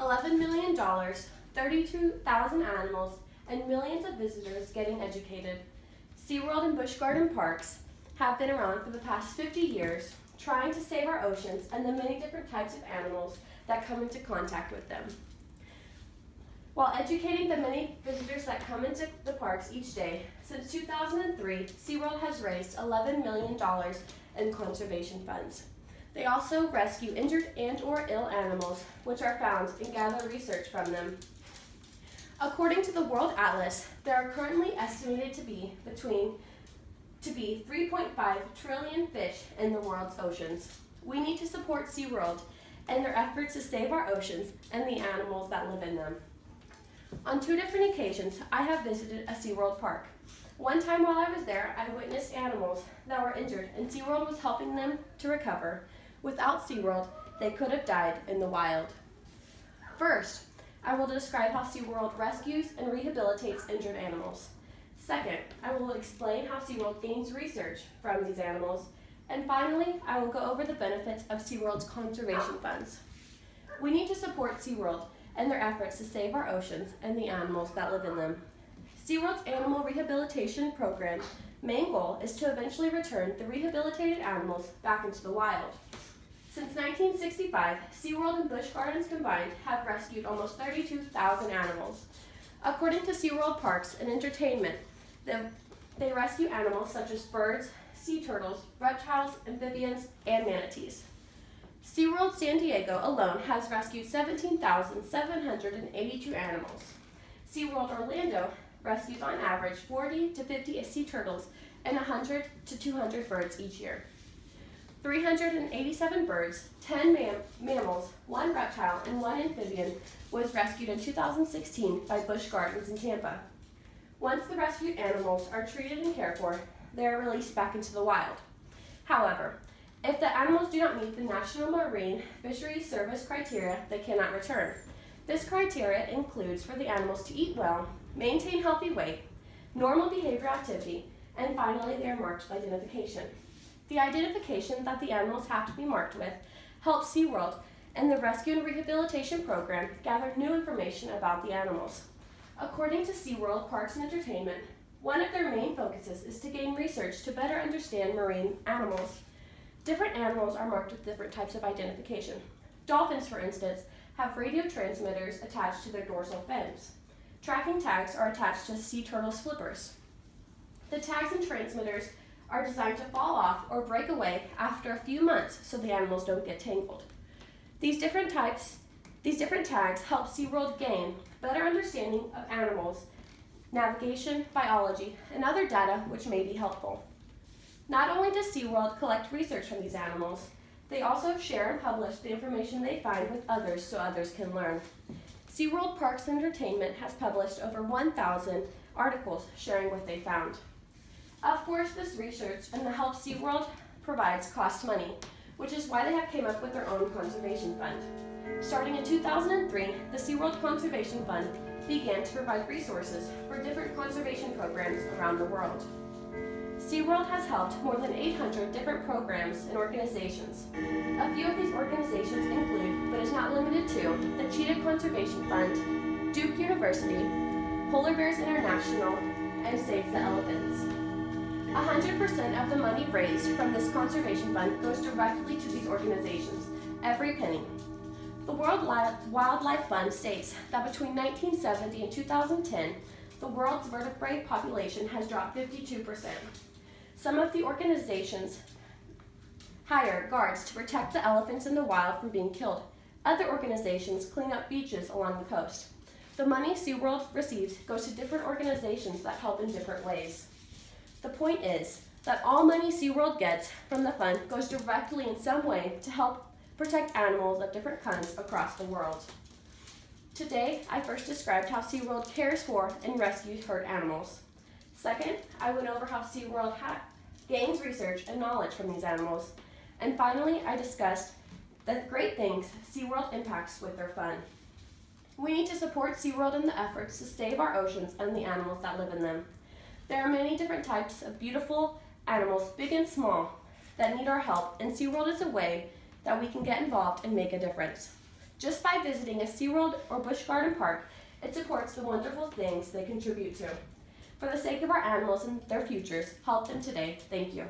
$11 million, 32,000 animals, and millions of visitors getting educated. SeaWorld and Busch Garden parks have been around for the past 50 years, trying to save our oceans and the many different types of animals that come into contact with them. While educating the many visitors that come into the parks each day, since 2003, SeaWorld has raised $11 million in conservation funds. They also rescue injured and/or ill animals, which are found and gather research from them. According to the World Atlas, there are currently estimated to be 3.5 trillion fish in the world's oceans. We need to support SeaWorld and their efforts to save our oceans and the animals that live in them. On 2 different occasions, I have visited a SeaWorld park. One time while I was there, I witnessed animals that were injured and SeaWorld was helping them to recover. Without SeaWorld, they could have died in the wild. First, I will describe how SeaWorld rescues and rehabilitates injured animals. Second, I will explain how SeaWorld gains research from these animals. And finally, I will go over the benefits of SeaWorld's conservation funds. We need to support SeaWorld and their efforts to save our oceans and the animals that live in them. SeaWorld's Animal Rehabilitation Program main goal is to eventually return the rehabilitated animals back into the wild. Since 1965, SeaWorld and Busch Gardens combined have rescued almost 32,000 animals. According to SeaWorld Parks and Entertainment, they rescue animals such as birds, sea turtles, reptiles, amphibians, and manatees. SeaWorld San Diego alone has rescued 17,782 animals. SeaWorld Orlando rescues on average 40 to 50 sea turtles and 100 to 200 birds each year. 387 birds, 10 mammals, 1 reptile, and 1 amphibian was rescued in 2016 by Busch Gardens in Tampa. Once the rescued animals are treated and cared for, they are released back into the wild. However, if the animals do not meet the National Marine Fisheries Service criteria, they cannot return. This criteria includes for the animals to eat well, maintain healthy weight, normal behavior activity, and finally they are marked with identification. The identification that the animals have to be marked with helps SeaWorld and the Rescue and Rehabilitation Program gather new information about the animals. According to SeaWorld Parks and Entertainment, one of their main focuses is to gain research to better understand marine animals. Different animals are marked with different types of identification. Dolphins, for instance, have radio transmitters attached to their dorsal fins. Tracking tags are attached to sea turtles' flippers. The tags and transmitters are designed to fall off or break away after a few months so the animals don't get tangled. These different tags help SeaWorld gain better understanding of animals, navigation, biology, and other data which may be helpful. Not only does SeaWorld collect research from these animals, they also share and publish the information they find with others so others can learn. SeaWorld Parks and Entertainment has published over 1,000 articles sharing what they found. Of course, this research and the help SeaWorld provides costs money, which is why they have came up with their own conservation fund. Starting in 2003, the SeaWorld Conservation Fund began to provide resources for different conservation programs around the world. SeaWorld has helped more than 800 different programs and organizations. A few of these organizations include, but is not limited to, the Cheetah Conservation Fund, Duke University, Polar Bears International, and Save the Elephants. 100% of the money raised from this conservation fund goes directly to these organizations, every penny. The World Wildlife Fund states that between 1970 and 2010, the world's vertebrate population has dropped 52%. Some of the organizations hire guards to protect the elephants in the wild from being killed. Other organizations clean up beaches along the coast. The money SeaWorld receives goes to different organizations that help in different ways. The point is that all money SeaWorld gets from the fund goes directly in some way to help protect animals of different kinds across the world. Today, I first described how SeaWorld cares for and rescues hurt animals. Second, I went over how SeaWorld gains research and knowledge from these animals. And finally, I discussed the great things SeaWorld impacts with their fund. We need to support SeaWorld in the efforts to save our oceans and the animals that live in them. There are many different types of beautiful animals, big and small, that need our help, and SeaWorld is a way that we can get involved and make a difference. Just by visiting a SeaWorld or Busch Garden Park, it supports the wonderful things they contribute to. For the sake of our animals and their futures, help them today. Thank you.